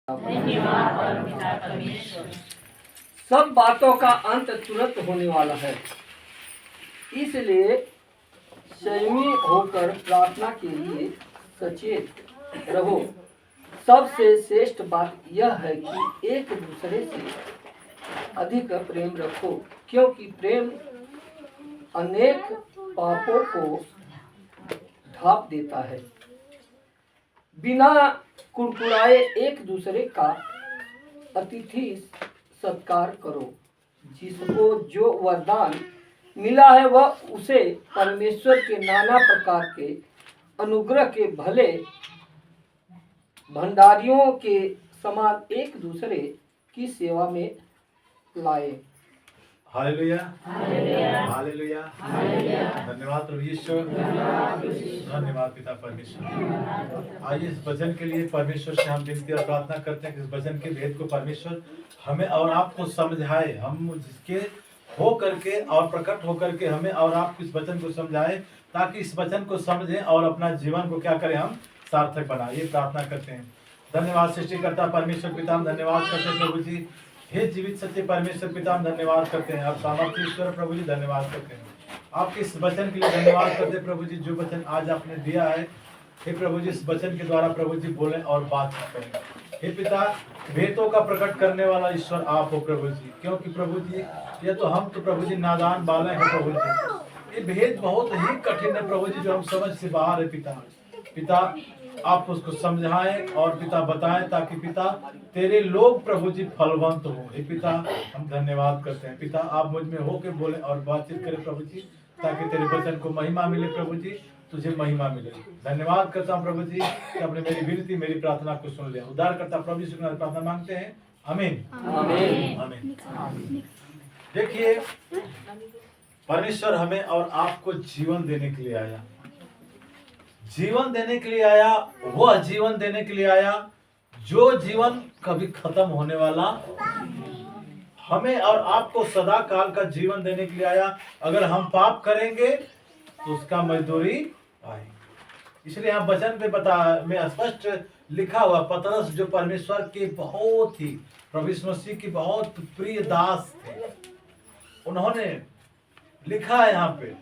धन्यवाद परमपिता परमेश्वर। सब बातों का अंत तुरंत होने वाला है, इसलिए संयमी होकर प्रार्थना के लिए सचेत रहो। सबसे श्रेष्ठ बात यह है कि एक दूसरे से अधिक प्रेम रखो, क्योंकि प्रेम अनेक पापों को ढांप देता है। बिना कुड़कुड़ाए एक दूसरे का अतिथि सत्कार करो। जिसको जो वरदान मिला है वह उसे परमेश्वर के नाना प्रकार के अनुग्रह के भले भंडारियों के समान एक दूसरे की सेवा में लाए। हालेलुया, हालेलुया, धन्यवाद प्रभु यीशु, धन्यवाद पिता परमेश्वर। आइए इस वचन के लिए परमेश्वर से हम विनती और प्रार्थना करते हैं कि इस वचन के भेद को परमेश्वर हमें और आपको समझाए। हम जिसके हो करके और प्रकट हो करके हमें और आपको इस वचन को समझाए, ताकि इस वचन को समझें और अपना जीवन को क्या करें, हम सार्थक बनाए। ये प्रार्थना करते हैं। धन्यवाद सृष्टिकर्ता परमेश्वर पिता, हम धन्यवाद करते हैं प्रभु जी। हे जीवित सत्य परमेश्वर पिता, हम धन्यवाद करते हैं। आप सामर्थ्य ईश्वर प्रभु जी, धन्यवाद करते हैं। आपके इस वचन के लिए धन्यवाद करते हैं प्रभु जी। जो वचन आज आपने दिया है, हे प्रभु जी, इस वचन के द्वारा प्रभु जी बोलें और बात करें। हे पिता, भेदों का प्रकट करने वाला ईश्वर आप हो प्रभु जी, क्योंकि प्रभु जी ये तो हम तो प्रभु जी नादान बालक हैं प्रभु जी। ये भेद बहुत ही कठिन है प्रभु जी, जो हम समझ से बाहर है पिता। पिता आप उसको समझाएं और पिता बताएं, ताकि पिता तेरे लोग प्रभु जी फलवंत हो। हे पिता, हम धन्यवाद करते हैं। पिता, आप मुझ में होके बोले और बातचीत करें प्रभु जी, ताकि तेरे वचन को महिमा मिले प्रभु जी, तुझे महिमा मिले। धन्यवाद करता हूँ प्रभु जी कि आपने मेरी विनती, मेरी प्रार्थना को सुन लिया। उद्धार करता प्रभु यीशु के नाम में प्रार्थना मांगते हैं, आमीन, आमीन, आमीन। देखिए, परमेश्वर हमें और आपको जीवन देने के लिए आया। जीवन देने के लिए आया, वह जीवन देने के लिए आया जो जीवन कभी खत्म होने वाला। हमें और आपको सदा काल का जीवन देने के लिए आया। अगर हम पाप करेंगे तो उसका मजदूरी आएगी। इसलिए यहाँ वचन पे में स्पष्ट लिखा हुआ, पतरस जो परमेश्वर के बहुत ही प्रभु यीशु मसीह की बहुत प्रिय दास थे, उन्होंने लिखा है, यहाँ पे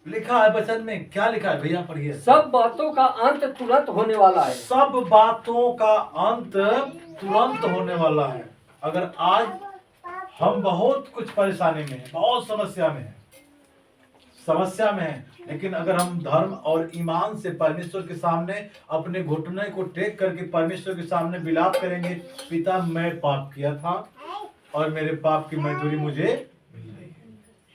लिखा है वचन में, क्या लिखा है भैया पढ़िए। सब बातों का अंत तुरंत होने वाला है। सब बातों का अंत तुरंत होने वाला है। अगर आज हम बहुत कुछ परेशानी में हैं, बहुत समस्या में हैं, लेकिन अगर हम धर्म और ईमान से परमेश्वर के सामने अपने घुटने को टेक करके परमेश्वर के सामने विलाप करेंगे, पिता मैं पाप किया था और मेरे पाप की मजदूरी मुझे मिल रही है।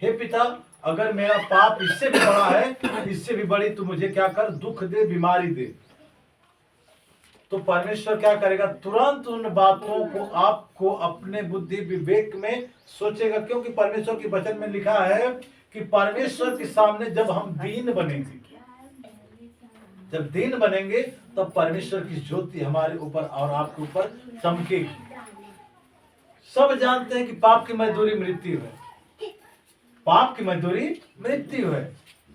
हे पिता, अगर मेरा पाप इससे भी बड़ा है, इससे भी बड़ी तू मुझे क्या कर, दुख दे, बीमारी दे, तो परमेश्वर क्या करेगा, तुरंत उन बातों को आपको अपने बुद्धि विवेक में सोचेगा। क्योंकि परमेश्वर के वचन में लिखा है कि परमेश्वर के सामने जब हम दीन बनेंगे, तब परमेश्वर की ज्योति हमारे ऊपर और आपके ऊपर चमकेगी। सब जानते हैं कि पाप की मजदूरी मृत्यु है, पाप की मजदूरी मृत्यु है।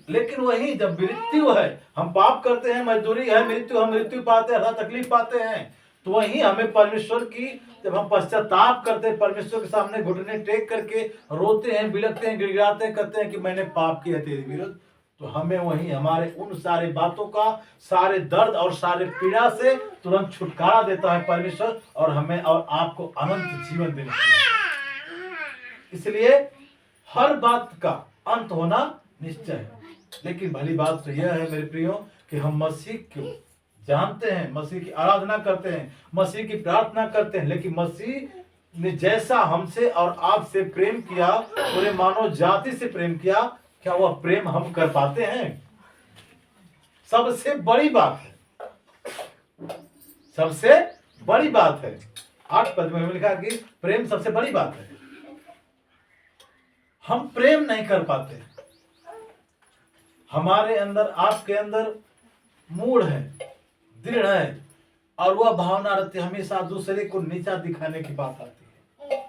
लेकिन वही जब मृत्यु है, हम पाप करते हैं, मजदूरी है मृत्यु, हम मृत्यु पाते हैं, तकलीफ पाते हैं, तो वही हमें परमेश्वर की, जब हम पश्चाताप करते हैं, परमेश्वर के सामने घुटने टेक करके रोते हैं, बिलखते हैं, गिड़गिड़ाते हैं, कहते हैं कि मैंने पाप किया तेरे विरुद्ध, तो हमें वही हमारे उन सारे बातों का, सारे दर्द और सारे पीड़ा से तुरंत छुटकारा देता है परमेश्वर, और हमें और आपको अनंत जीवन देने के लिए। इसलिए हर बात का अंत होना निश्चय है। लेकिन भली बात तो यह है मेरे प्रियो कि हम मसीह को जानते हैं, मसीह की आराधना करते हैं, मसीह की प्रार्थना करते हैं, लेकिन मसीह ने जैसा हमसे और आपसे प्रेम किया, पूरे मानव जाति से प्रेम किया, क्या वह प्रेम हम कर पाते हैं? सबसे बड़ी बात है, सबसे बड़ी बात है। 8 पद में लिखा कि प्रेम सबसे बड़ी बात है। हम प्रेम नहीं कर पाते। हमारे अंदर, आपके अंदर मूड है, दृढ़ है, और वह भावना रहती है हमेशा दूसरे को नीचा दिखाने की बात आती है।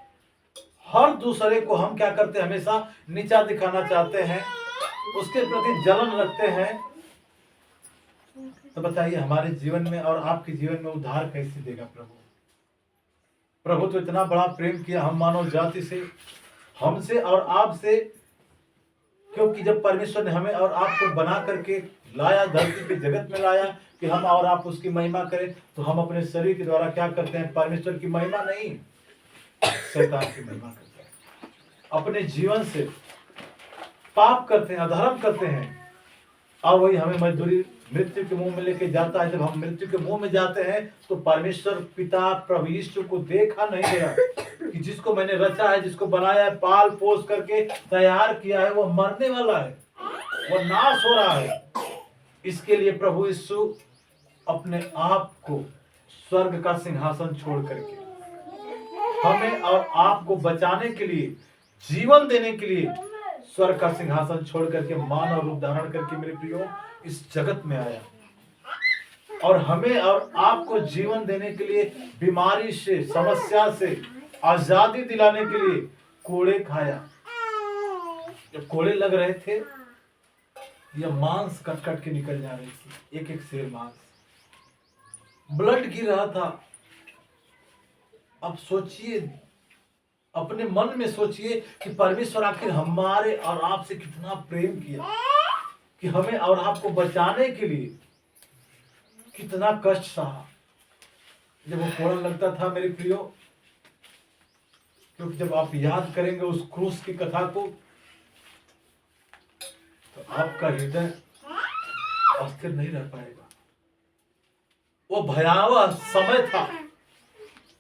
हर दूसरे को हम क्या करते हैं, हमेशा नीचा दिखाना चाहते हैं, उसके प्रति जलन रखते हैं। तो बताइए हमारे जीवन में और आपके जीवन में उद्धार कैसे देगा प्रभु? प्रभु तो इतना बड़ा प्रेम किया हम मानव जाति से, हमसे और आपसे, क्योंकि जब परमेश्वर ने हमें और आपको बना करके लाया, धरती पे जगत में लाया कि हम और आप उसकी महिमा करें, तो हम अपने शरीर के द्वारा क्या करते हैं? परमेश्वर की महिमा नहीं, शैतान की महिमा करते हैं। अपने जीवन से पाप करते हैं, अधर्म करते हैं, और वही हमें मजदूरी मृत्यु के मुंह में लेके जाता है। जब हम मृत्यु के मुंह में जाते हैं तो परमेश्वर पिता प्रभु यीशु को देखा नहीं गया कि जिसको मैंने रचा है, जिसको बनाया है, पाल पोस करके तैयार किया है, वो मरने वाला है, वो नाश हो रहा है। इसके लिए प्रभु यीशु अपने आप को स्वर्ग का सिंहासन छोड़ करके हमें और आपको बचाने के लिए, जीवन देने के लिए स्वर्ग का सिंहासन छोड़ करके मानव रूप धारण करके मेरे प्रियो इस जगत में आया, और हमें और आपको जीवन देने के लिए, बीमारी से, समस्या से आजादी दिलाने के लिए कोड़े खाया। जब कोड़े लग रहे थे, यह मांस कट कट के निकल जा रही थी, एक एक सेर मांस, ब्लड गिर रहा था। अब सोचिए, अपने मन में सोचिए कि परमेश्वर आखिर हमारे और आपसे कितना प्रेम किया कि हमें और आपको बचाने के लिए कितना कष्ट सहा। जब वो कोड़ा लगता था मेरे प्रियो, क्योंकि जब आप याद करेंगे उस क्रूस की कथा को, तो आपका हृदय अस्थिर नहीं रह पाएगा। वो भयावह समय था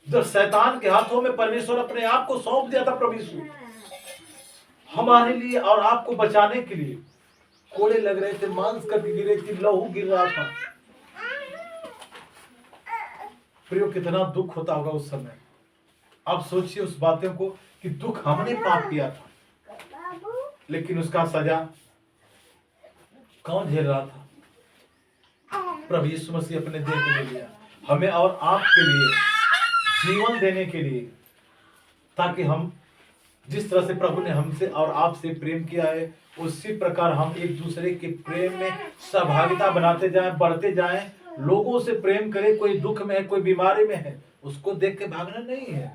जब शैतान के हाथों में परमेश्वर अपने आप को सौंप दिया था। प्रभु यीशु हमारे लिए और आपको बचाने के लिए कोड़े लग रहे थे, मांस कट गिर रही थी, लहू गिर रहा था। प्रियो कितना दुख होता होगा उस समय। आप सोचिए उस बातों को कि दुख हमने पाप किया था, लेकिन उसका सजा कौन झेल रहा था? प्रभु यीशु मसीह अपने देह पे ले लिया, हमें और आपके लिए जीवन देने के लिए, ताकि हम जिस तरह से प्रभु ने हमसे और आपसे प्रेम किया है, उसी प्रकार हम एक दूसरे के प्रेम में सहभागिता बनाते जाएं, बढ़ते जाएं, लोगों से प्रेम करें। कोई दुख में है, कोई बीमारी में है, उसको देख के भागना नहीं है,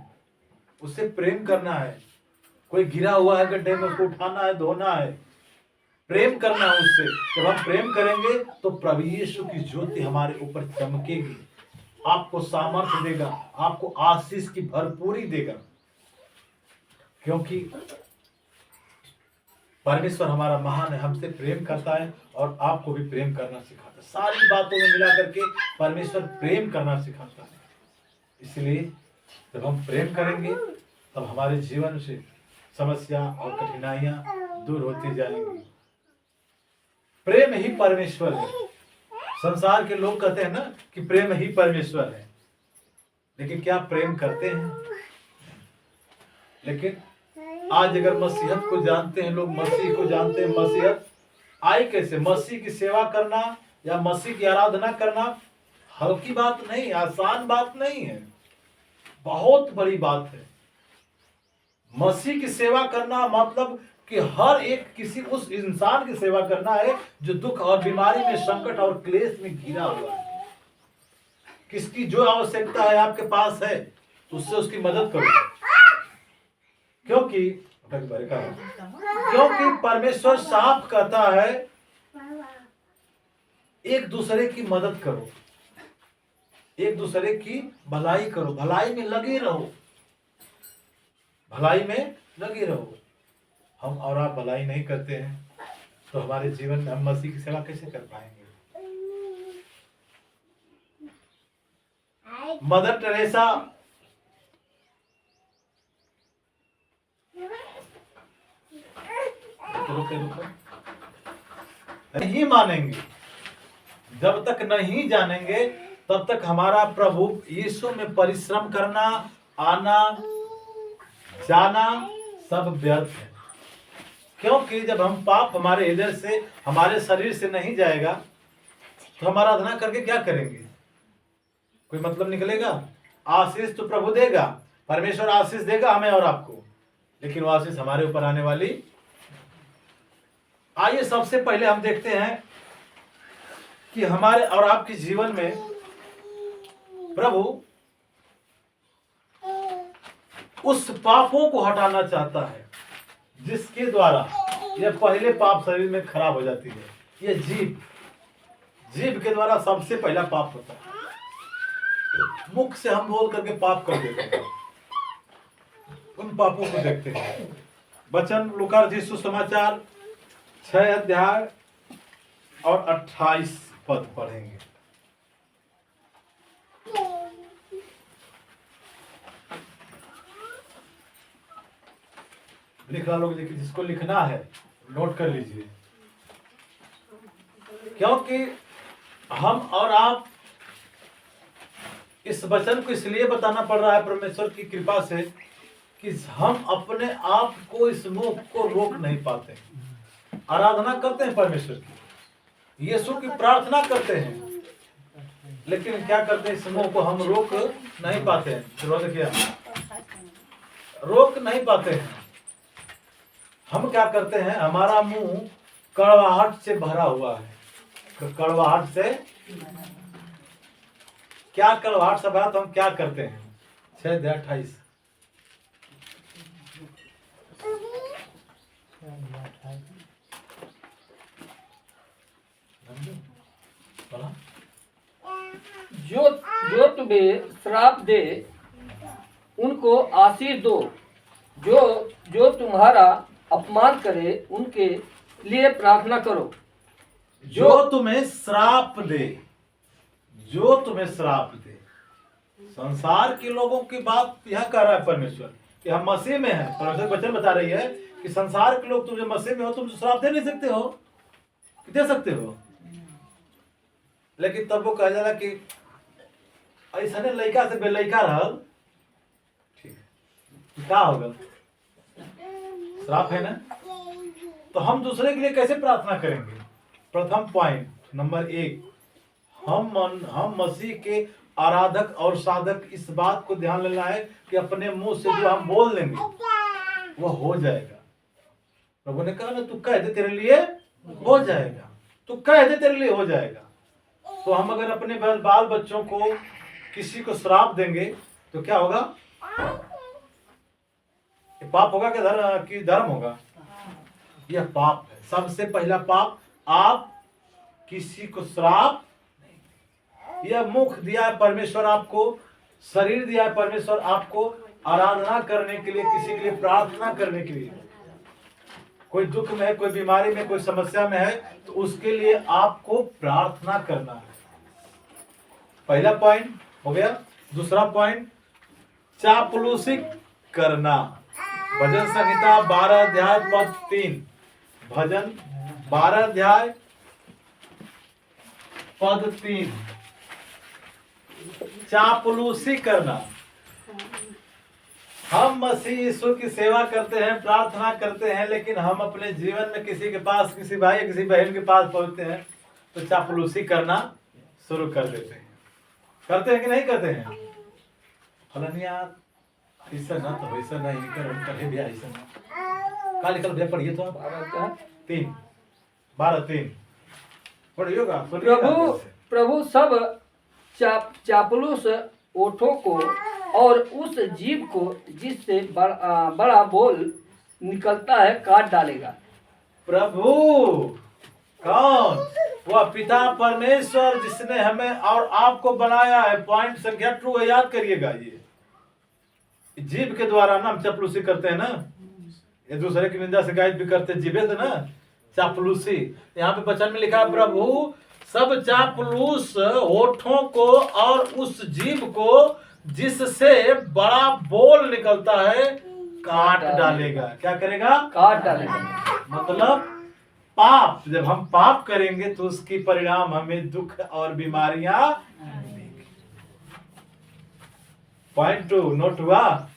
उससे प्रेम करना है। कोई गिरा हुआ है गड्ढे में, उसको उठाना है, धोना है, प्रेम करना है उससे। जब हम प्रेम करेंगे तो प्रभु यीशु की ज्योति हमारे ऊपर चमकेगी, आपको सामर्थ्य देगा, आपको आशीष की भरपूरी देगा, क्योंकि परमेश्वर हमारा महान है, हमसे प्रेम करता है और आपको भी प्रेम करना सिखाता है। सारी बातों में मिला करके परमेश्वर प्रेम करना सिखाता है। इसलिए जब हम प्रेम करेंगे तब हमारे जीवन से समस्या और कठिनाइयां दूर होती जाएंगी। प्रेम ही परमेश्वर है। संसार के लोग कहते हैं ना कि प्रेम ही परमेश्वर है, लेकिन क्या प्रेम करते हैं? लेकिन आज अगर मसीहत को जानते हैं लोग, मसीह को जानते हैं, मसीहत आई कैसे? मसीह की सेवा करना या मसीह की आराधना करना हल्की बात नहीं, आसान बात नहीं है, बहुत बड़ी बात है। मसीह की सेवा करना मतलब कि हर एक किसी उस इंसान की सेवा करना है जो दुख और बीमारी में, संकट और क्लेश में घिरा हुआ है। किसकी जो आवश्यकता है आपके पास है, उससे उसकी मदद करो, क्योंकि परमेश्वर साफ कहता है एक दूसरे की मदद करो, एक दूसरे की भलाई करो, भलाई में लगे रहो, भलाई में लगे रहो। हम और आप भलाई नहीं करते हैं तो हमारे जीवन में हम मसीह की सेवा कैसे कर पाएंगे? मदर टेरेसा नहीं मानेंगे, जब तक नहीं जानेंगे तब तक हमारा प्रभु यीशु में परिश्रम करना, आना जाना सब व्यर्थ है। क्योंकि जब हम पाप हमारे हृदय से, हमारे शरीर से नहीं जाएगा तो हम आराधना करके क्या करेंगे? कोई मतलब निकलेगा? आशीष तो प्रभु देगा, परमेश्वर आशीष देगा हमें और आपको, लेकिन वो आशीष हमारे ऊपर आने वाली। आइए सबसे पहले हम देखते हैं कि हमारे और आपके जीवन में प्रभु उस पापों को हटाना चाहता है जिसके द्वारा यह पहले पाप शरीर में खराब हो जाती है। ये जीभ के द्वारा सबसे पहला पाप होता है। मुख से हम बोल करके पाप कर देते हैं, उन पापों को देखते हैं। वचन लूका रचित सुसमाचार 6 अध्याय और 28 पद पढ़ेंगे। लिख रहा लोग, देखिए जिसको लिखना है नोट कर लीजिए, क्योंकि हम और आप इस वचन को इसलिए बताना पड़ रहा है परमेश्वर की कृपा से कि हम अपने आप को, इस मुंह को रोक नहीं पाते। आराधना करते हैं परमेश्वर की, यीशु की प्रार्थना करते हैं, लेकिन क्या करते हैं, इस मुंह को हम रोक नहीं पाते हैं। देखिए रोक नहीं पाते हैं। हम क्या करते हैं, हमारा मुंह कड़वाहट से भरा हुआ है। कड़वाहट से क्या, कड़वाहट से भरा, तो हम क्या करते हैं। 6:28 जो तुम्हें श्राप दे उनको आशीष दो, जो तुम्हारा अपमान करे उनके लिए प्रार्थना करो। जो तुम्हें श्राप दे, जो तुम्हें श्राप दे। संसार के लोगों की बात यह कह रहा है परमेश्वर कि हम मसीह में हैं। परमेश्वर वचन बता रही है कि संसार के लोग, तुम जो मसीह में हो, तुम श्राप दे नहीं सकते हो, दे सकते हो, लेकिन तब वो कहा जा रहा कि ऐसा ने लड़का से बेलड़का रहल, ठीक है, क्या होगा, श्राप है ना। तो हम दूसरे के लिए कैसे प्रार्थना करेंगे। प्रथम पॉइंट नंबर 1, हम मसीह के आराधक और साधक इस बात को ध्यान लेना है कि अपने मुंह से जो हम बोल लेंगे वो हो जाएगा। प्रभु ने कहा ना, तू कह दे तेरे लिए हो जाएगा, तू कह दे तेरे लिए हो जाएगा। तो हम अगर अपने बाल बच्चों को किसी को श्राप देंगे तो क्या होगा, पाप होगा कि धर्म होगा। यह पाप है। सबसे पहला पाप, आप किसी को श्राप, यह मुख दिया है परमेश्वर आपको, शरीर दिया है परमेश्वर आपको आराधना करने के लिए, किसी के लिए प्रार्थना करने के लिए। कोई दुख में है, कोई बीमारी में, कोई समस्या में है, तो उसके लिए आपको प्रार्थना करना है। पहला पॉइंट हो गया। दूसरा पॉइंट, चापलूसी करना। भजन संहिता 12 अध्याय पद 3, भजन 12 अध्याय पद 3, चापलूसी करना। हम मसीह यीशु की सेवा करते हैं, प्रार्थना करते हैं, लेकिन हम अपने जीवन में किसी के पास, किसी भाई किसी बहन के पास पहुंचते हैं तो चापलूसी करना शुरू कर देते हैं। करते हैं कि नहीं करते हैं। फलानिया ऐसा ना, तो वैसा नहीं कर भी ऐसा ना। काल निकल भैया पढ़िए तो 12:3 पढ़िएगा। प्रभु सब चापलूस ओठों को और उस जीव को जिससे बड़ा बोल निकलता है काट डालेगा। प्रभु कौन? वह पिता परमेश्वर जिसने हमें और आपको बनाया है। पॉइंट संख्या 2 है, याद करिएगा। ये जीव के द्वारा ना हम चापलूसी करते हैं ना, एक दूसरे की निंदा शिकायत भी करते, जीवे से ना चापलूसी। यहाँ पे वचन में लिखा है, प्रभु सब चापलूस होठों को और उस जीव को जिससे बड़ा बोल निकलता है काट डालेगा। क्या करेगा? काट डालेगा। मतलब पाप, जब हम पाप करेंगे तो उसकी परिणाम हमें दुख और बीमारियां देंगे। पॉइंट 2 नोट हुआ।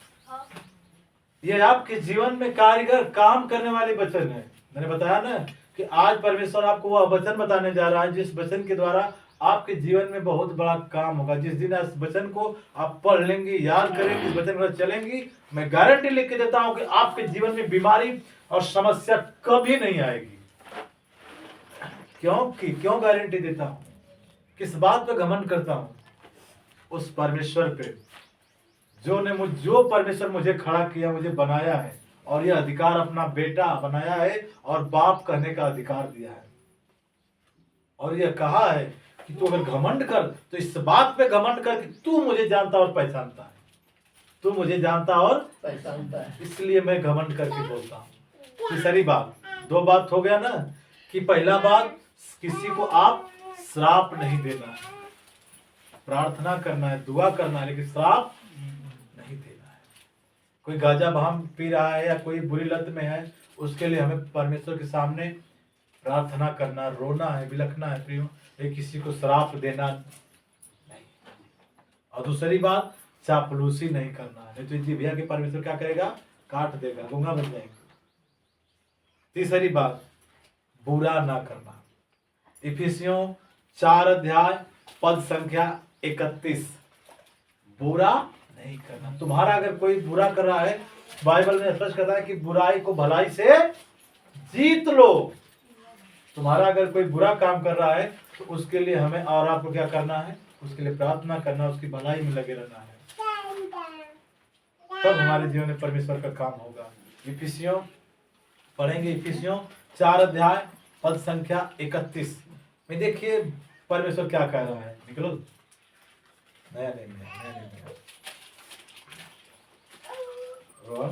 ये आपके जीवन में कारीगर काम करने वाले वचन है। मैंने बताया ना कि आज परमेश्वर आपको वह वचन बताने जा रहा है जिस वचन के द्वारा आपके जीवन में बहुत बड़ा काम होगा। जिस दिन इस वचन को आप पढ़ लेंगे, याद करेंगे, इस वचन पर चलेंगी, मैं गारंटी लिख के देता हूं कि आपके जीवन में बीमारी और समस्या कभी नहीं आएगी। क्यों गारंटी देता हूं? किस बात पे घमंड करता हूँ? उस परमेश्वर पे जो परमेश्वर मुझे खड़ा किया, मुझे बनाया है, और यह अधिकार अपना बेटा बनाया है और बाप कहने का अधिकार दिया है। और यह कहा है कि तू अगर घमंड कर तो इस बात पे घमंड कर कि तू मुझे जानता और पहचानता है, तू मुझे जानता और पहचानता है। इसलिए मैं घमंड करके बोलता हूँ। तीसरी बात, दो बात हो गया ना, कि पहला बात, किसी को आप श्राप नहीं देना है, प्रार्थना करना है, दुआ करना है, लेकिन श्राप नहीं देना है। कोई गांजा भांग पी रहा है या कोई बुरी लत में है, उसके लिए हमें परमेश्वर के सामने प्रार्थना करना, रोना है, बिलखना है प्रियो, ये किसी को श्राप देना नहीं। और दूसरी बात, चापलूसी नहीं करना है, नहीं तो जिभिया के परमेश्वर क्या करेगा? काट देगा, गूंगा बन जाएगा। तीसरी बात, बुरा ना करना। इफिसियों 4 अध्याय पद संख्या 31, बुरा नहीं करना। तुम्हारा अगर कोई बुरा कर रहा है, बाइबल में स्पष्ट कहता है कि बुराई को भलाई से जीत लो। तुम्हारा अगर कोई बुरा काम कर रहा है तो उसके लिए हमें और आपको क्या करना है? उसके लिए प्रार्थना करना, उसकी भलाई में लगे रहना है, तब हमारे जीवन में परमेश्वर का काम होगा। इफिसियों पढ़ेंगे, इफिसियों 4 अध्याय पद संख्या 31 में देखिए परमेश्वर क्या कह रहा है। निकलो, नया नहीं रोहन,